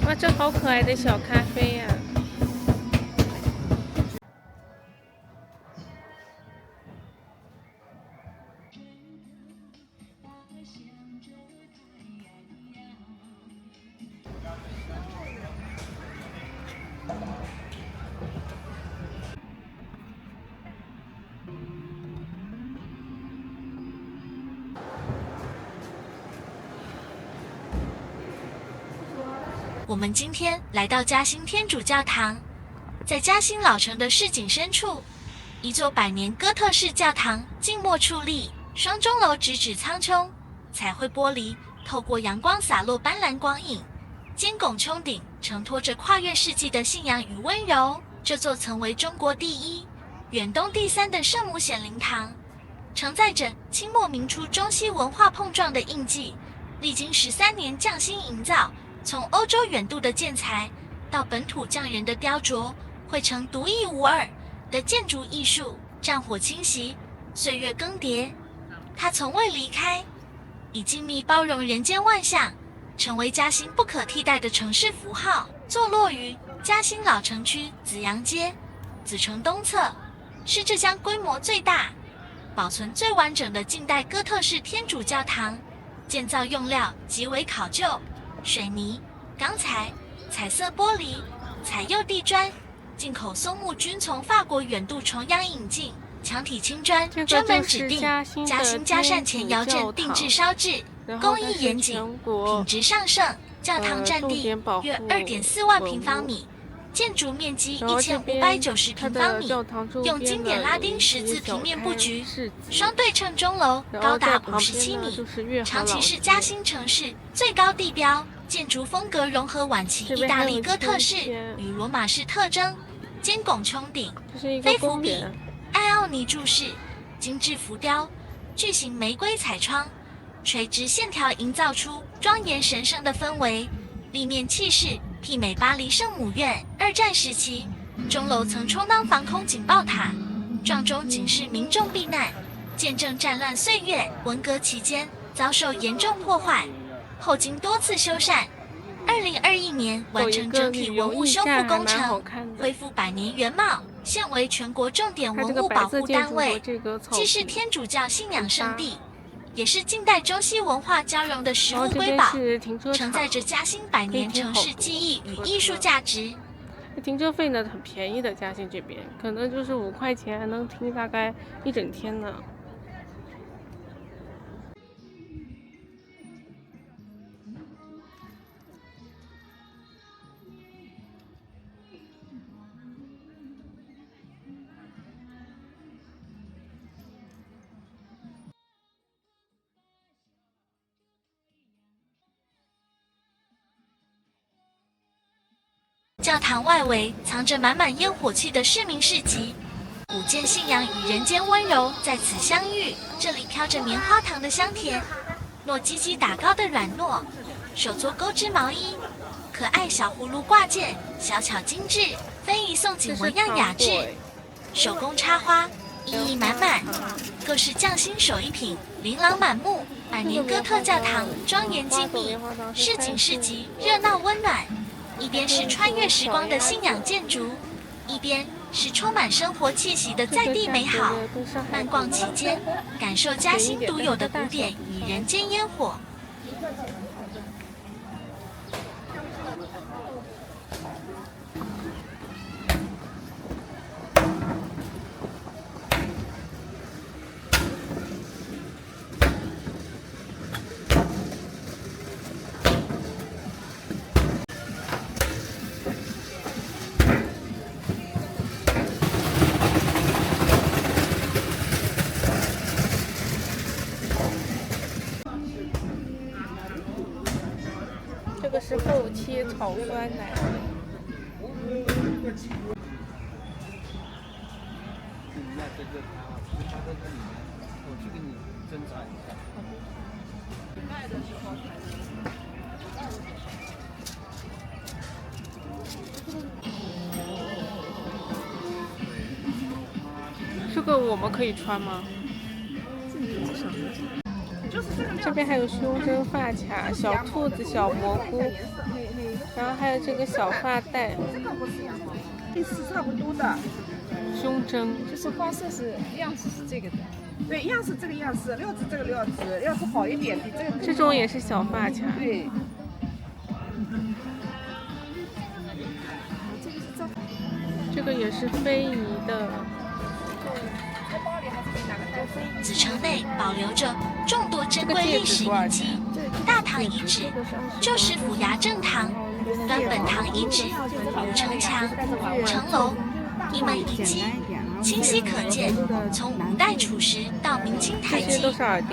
哇，这好可爱的小咖啡呀！我们今天来到嘉兴天主教堂，在嘉兴老城的市井深处，一座百年哥特式教堂静默矗立，双钟楼直指苍穹，彩绘玻璃透过阳光洒落斑斓光影，尖拱穹顶承托着跨越世纪的信仰与温柔。这座曾为中国第一、远东第三的圣母显灵堂，承载着清末明初中西文化碰撞的印记，历经13年匠心营造。从欧洲远渡的建材到本土匠人的雕琢，汇成独一无二的建筑艺术。战火侵袭，岁月更迭，它从未离开，以精密包容人间万象，成为嘉兴不可替代的城市符号。坐落于嘉兴老城区紫阳街紫城东侧，是浙江规模最大、保存最完整的近代哥特式天主教堂。建造用料极为考究。水泥、钢材、彩色玻璃、彩釉地砖，进口松木均从法国远渡重洋引进，墙体青砖专门指定嘉兴嘉善前窑镇定制烧制，工艺严谨，品质上乘。教堂占地约2.4万平方米，建筑面积1590平方米，用经典拉丁十字平面布局，双对称钟楼高达57米，长期是嘉兴城市最高地标。建筑风格融合晚期意大利哥特式与罗马式特征，尖拱穹顶、飞浮比、艾奥尼柱式、精致浮雕、巨型玫瑰彩窗，垂直线条营造出庄严神圣的氛围。立面气势媲美巴黎圣母院。2战时期，钟楼曾充当防空警报塔，撞钟警示民众避难，见证战乱岁月。文革期间遭受严重破坏，后经多次修缮，2021年完成整体文物修复工程，恢复百年原貌，现为全国重点文物保护单位，既是天主教信仰圣地，也是近代中西文化交融的食物瑰宝，承载着嘉兴百年城市记忆与艺术价值。停车费呢很便宜的，嘉兴这边可能就是5块钱能停大概1整天呢。教堂外围藏着满满烟火气的市民市集，古建信仰与人间温柔在此相遇。这里飘着棉花糖的香甜，糯叽叽打糕的软糯，手做钩织毛衣，可爱小葫芦挂件，小巧精致，非遗送锦纹样雅致，手工插花意义满满，各式匠心手艺品琳琅满目。百年哥特教堂庄严静谧，市井市集热闹温暖。一边是穿越时光的信仰建筑，一边是充满生活气息的在地美好。漫逛其间，感受嘉兴独有的古典与人间烟火。这个是后切炒酸奶。这个我们可以穿吗？这边还有胸针、发卡、小兔子、小蘑菇。然后还有这个小发带，意思差不多的，胸针，就是花色是样子是这个的，对，样式这个样式，料子这个料子，料子好一点，比这个这种也是小发卡。对。这个也是非遗的。子城内保留着众多珍贵历史遗迹，大堂遗址、旧式府衙正堂、端本堂遗址、古城墙、城楼、一门遗迹，清晰可见，从五代楚时到明清台基、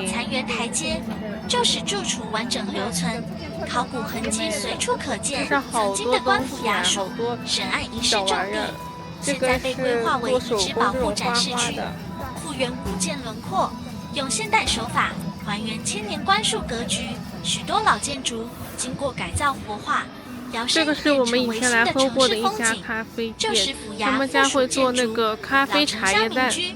残垣台阶，旧时住处完整留存，考古痕迹随处可见。曾经的官府衙署、审案仪式重地，现在被规划为遗址保护展示区，复原古建轮廓，用现代手法还原千年官署格局。许多老建筑经过改造活化，摇身一变成为新的城市风景。旧时府衙附属建筑老城乡民居，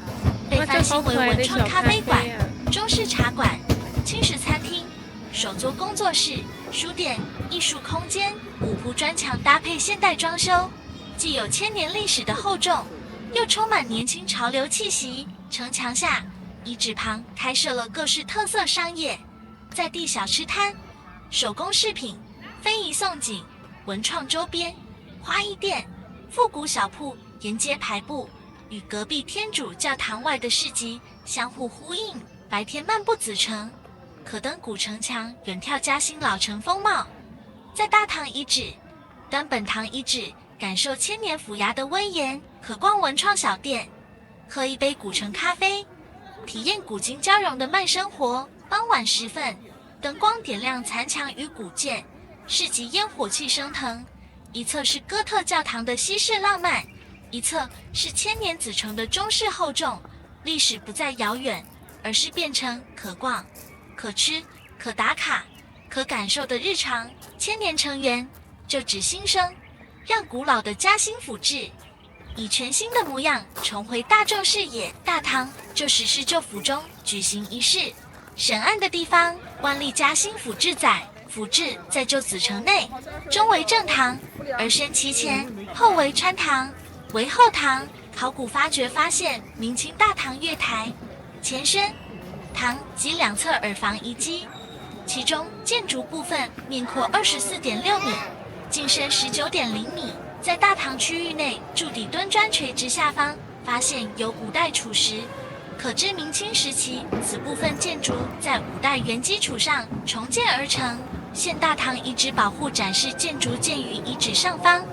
被翻新为文创咖啡馆、中式茶馆、轻食餐厅、手作工作室、书店、艺术空间，五铺砖墙搭配现代装修，既有千年历史的厚重，又充满年轻潮流气息。城墙下，遗址旁开设了各式特色商业，在地小吃摊、手工饰品、非遗颂景、文创周边、花艺店、复古小铺沿街排布，与隔壁天主教堂外的市集相互呼应。白天漫步子城，可登古城墙，远眺嘉兴老城风貌。在大堂遗址、端本堂遗址，感受千年府衙的威严，可逛文创小店，喝一杯古城咖啡，体验古今交融的慢生活。傍晚时分，灯光点亮残墙与古建，市集烟火气升腾。一侧是哥特教堂的西式浪漫，一侧是千年子城的中式厚重。历史不再遥远，而是变成可逛、可吃、可打卡、可感受的日常。千年城垣就址新生，让古老的嘉兴府治以全新的模样重回大众视野。大堂就实施就府中举行仪式审案的地方，官立嘉兴府治宰。府治在旧子城内，中为正堂，而身其前，后为穿堂，为后堂。考古发掘发现明清大堂月台、前身、堂及两侧耳房遗迹，其中建筑部分面阔24.6米，进深19.0米。在大堂区域内柱底墩砖垂直下方，发现有五代楚石，可知明清时期此部分建筑在五代原基础上重建而成。现大堂遗址保护展示建筑建于遗址上方，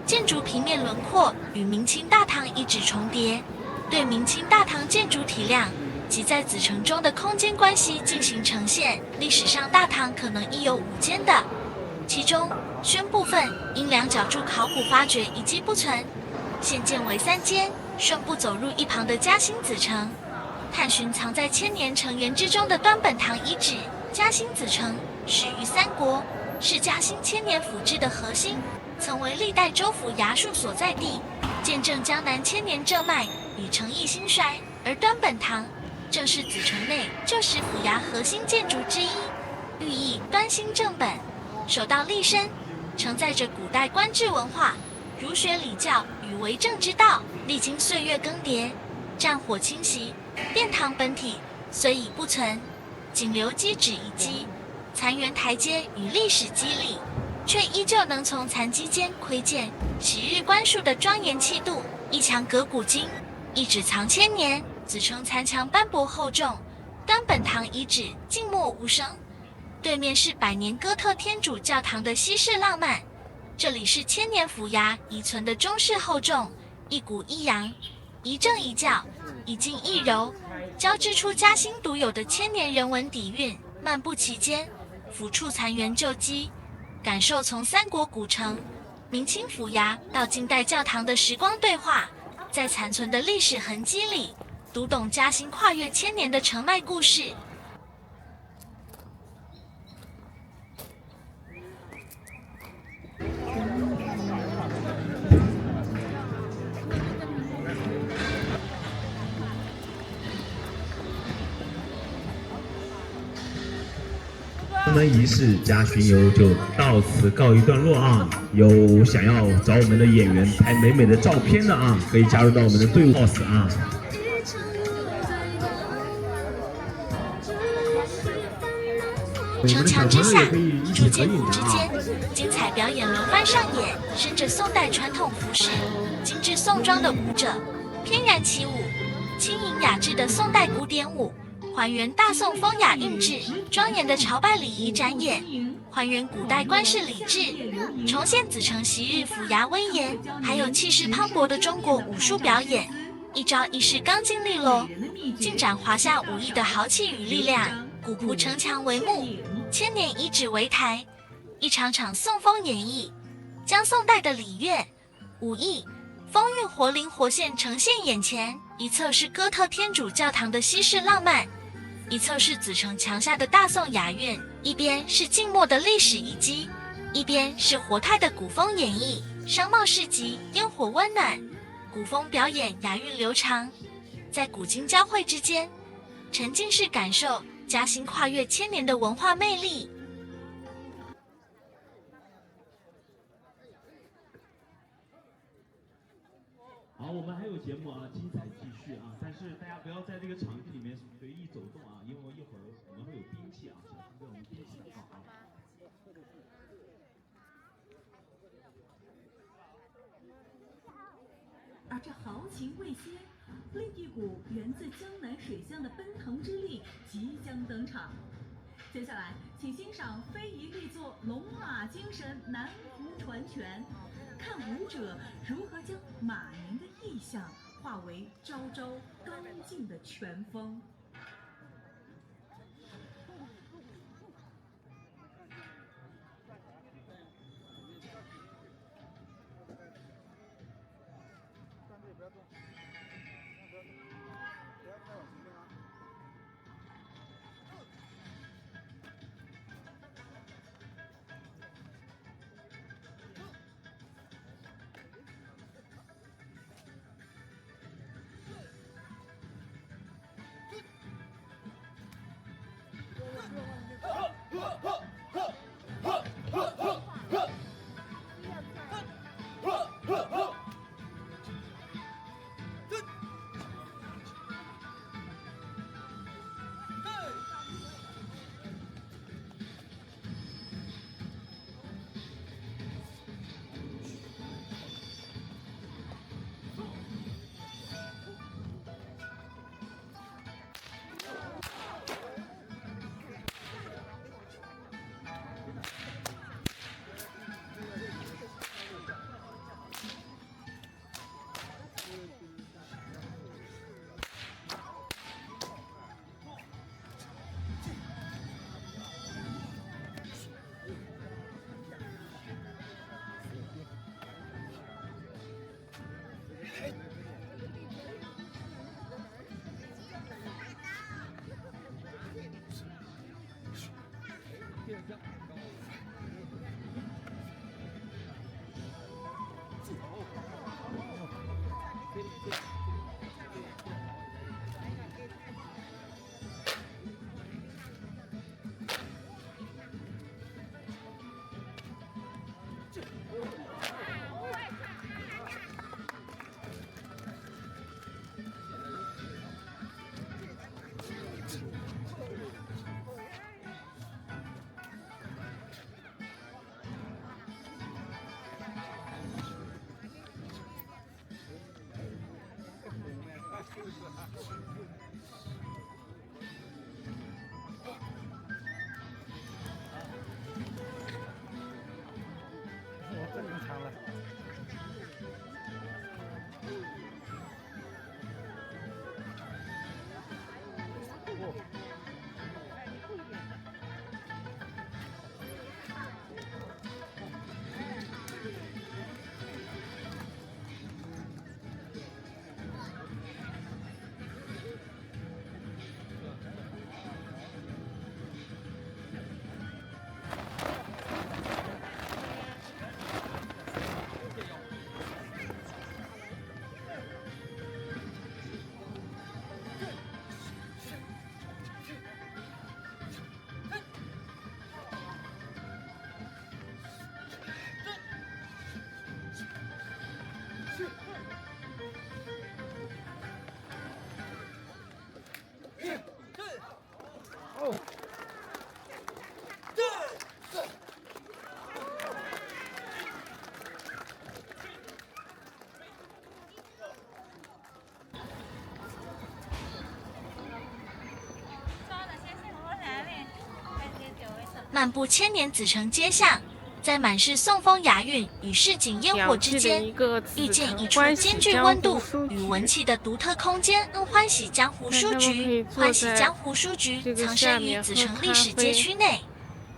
建筑平面轮廓与明清大堂遗址重叠，对明清大堂建筑体量及在子城中的空间关系进行呈现。历史上大堂可能亦有5间的，其中宣部分因两角柱考古发掘遗迹不存，现建为3间。顺步走入一旁的嘉兴子城，探寻藏在千年城垣之中的端本堂遗址。嘉兴子城始于三国，是嘉兴千年府治的核心，曾为历代州府衙署所在地，见证江南千年正脉与城邑兴衰。而端本堂正是子城内旧时府衙核心建筑之一，寓意端兴正本，守道立身，承载着古代官制文化、儒学礼教与为政之道。历经岁月更迭，战火侵袭，殿堂本体虽已不存，仅留基址遗迹、残垣台阶与历史肌理，却依旧能从残基间窥见昔日官署的庄严气度。一墙隔古今，一址藏千年。子城残墙斑驳厚重，端本堂遗址静默无声。对面是百年哥特天主教堂的西式浪漫，这里是千年府衙遗存的中式厚重，一古一扬，一正一教，一静一柔，交织出嘉兴独有的千年人文底蕴。漫步其间，抚触残垣旧迹，感受从三国古城、明清府衙到近代教堂的时光对话，在残存的历史痕迹里，读懂嘉兴跨越千年的城脉故事。我们仪式加巡游就到此告一段落啊！有想要找我们的演员拍美美的照片的啊，可以加入到我们的队伍 boss 啊。城墙之下，竹剑舞之间，精彩表演轮番上演，身着宋代传统服饰、精致宋装的舞者翩然起舞，轻盈雅致的宋代古典舞，还原大宋风雅韵致，庄严的朝拜礼仪展演，还原古代官式礼制，重现子城昔日府衙威严，还有气势磅礴的中国武术表演，一招一式刚劲利落，尽展华夏武艺的豪气与力量。古朴城墙为幕，千年遗址为台，一场场宋风演绎，将宋代的礼乐、武艺、风韵活灵活现呈现眼前。一侧是哥特天主教堂的西式浪漫，一侧是子城墙下的大宋雅韵，一边是静默的历史遗迹，一边是活态的古风演绎。商贸市集烟火温暖，古风表演雅韵流长，在古今交汇之间，沉浸式感受嘉兴跨越千年的文化魅力。好，我们还有节目啊，精彩继续啊！但是大家不要在这个场地里面随意走动啊，因为一会儿我们会有兵器啊，小心被我们兵器打到啊。而这豪情未歇，另一股源自江南水乡的奔腾之力即将登场。接下来，请欣赏非遗力作《龙马精神南湖传拳》，看舞者如何将马年的意象化为朝朝刚劲的拳风。漫步千年子城街巷，在满是宋风雅韵与市井烟火之间，遇见一处兼具温度与文气的独特空间——欢喜江湖书局。欢喜江湖书局藏身于子城历史街区内，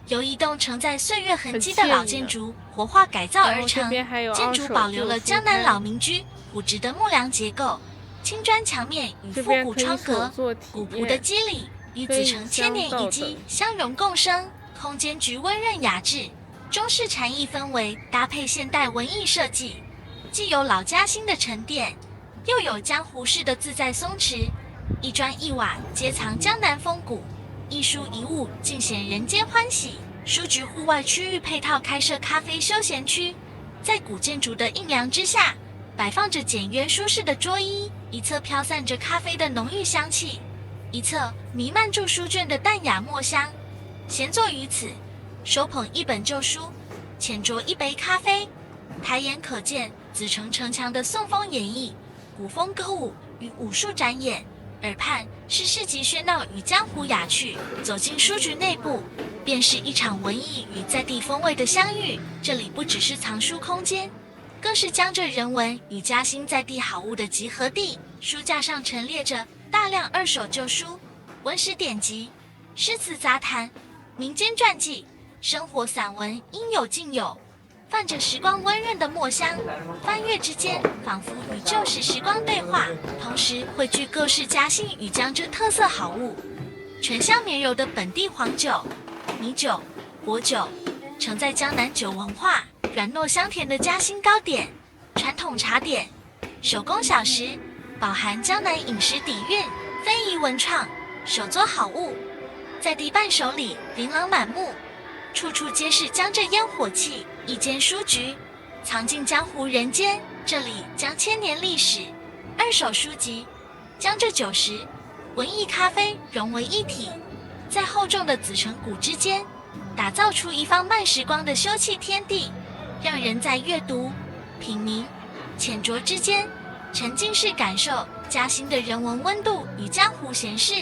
由一栋承载岁月痕迹的老建筑活化改造而成。建筑保留了江南老民居朴质的木梁结构、青砖墙面与复古窗格，古朴的肌理与子城千年遗迹相融共生，空间局温润雅致。中式禅意氛围搭配现代文艺设计，既有老嘉兴的沉淀，又有江湖式的自在松弛，一砖一瓦皆藏江南风骨，一书一物尽显人间欢喜。书局户外区域配套开设咖啡休闲区，在古建筑的映凉之下，摆放着简约舒适的桌椅，一侧飘散着咖啡的浓郁香气，一侧弥漫住书卷的淡雅墨香。闲坐于此，手捧一本旧书，浅酌一杯咖啡，抬眼可见子城城墙的宋风演绎、古风歌舞与武术展演，耳畔是市集喧闹与江湖雅趣。走进书局内部，便是一场文艺与在地风味的相遇。这里不只是藏书空间，更是江浙人文与嘉兴在地好物的集合地。书架上陈列着大量二手旧书、文史典籍、诗词杂谈、民间传记、生活散文应有尽有，泛着时光温润的墨香，翻阅之间仿佛与旧时时光对话，同时汇聚各式嘉兴与江浙特色好物，醇香绵柔的本地黄酒、米酒、果酒，承载江南酒文化，软糯香甜的嘉兴糕点、传统茶点、手工小食，饱含江南饮食底蕴，非遗文创，手作好物，在地伴手礼琳琅满目，处处皆是江浙烟火气。一间书局，藏进江湖人间，这里将千年历史、二手书籍、江浙酒食、文艺咖啡融为一体，在厚重的子城谷之间，打造出一方慢时光的休憩天地，让人在阅读、品茗、浅酌之间，沉浸式感受嘉兴的人文温度与江湖闲适。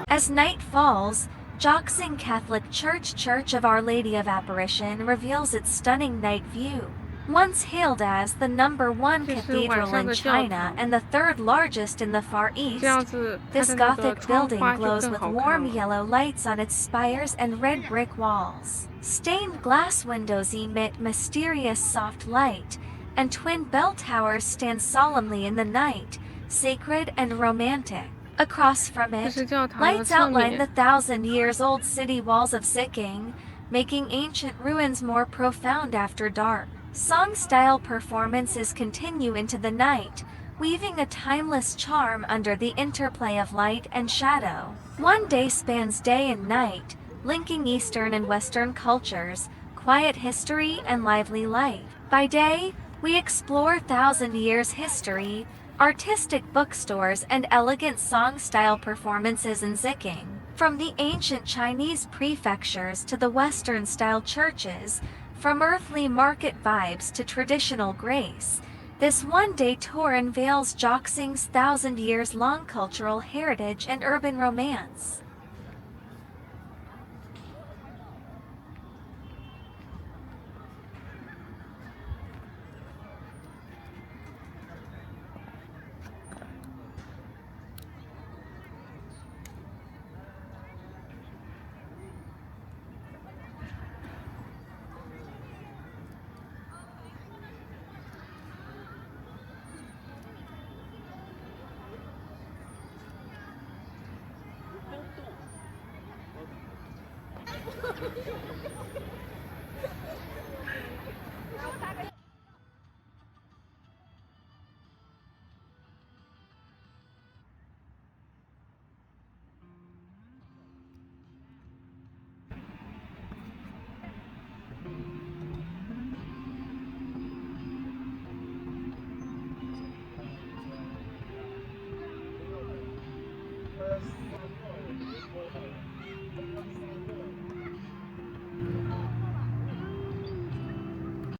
As night falls, Jiaxing Catholic Church of Our Lady of Apparition reveals its stunning night view. Once hailed as the #1 cathedral in China and the third largest in the Far East, this Gothic building glows with warm yellow lights on its spires and red brick walls. Stained glass windows emit mysterious soft light, and twin bell towers stand solemnly in the night, sacred and romantic. Across from it, lights outline the 1,000-years-old city walls of Zicheng, making ancient ruins more profound after dark. Song-style performances continue into the night, weaving a timeless charm under the interplay of light and shadow. One day spans day and night, linking Eastern and Western cultures, quiet history and lively life. By day, we explore 1,000 years history, artistic bookstores and elegant song-style performances in Zicheng. From the ancient Chinese prefectures to the Western-style churches, from earthly market vibes to traditional grace, this one-day tour unveils Jiaxing's 1,000-years-long cultural heritage and urban romance.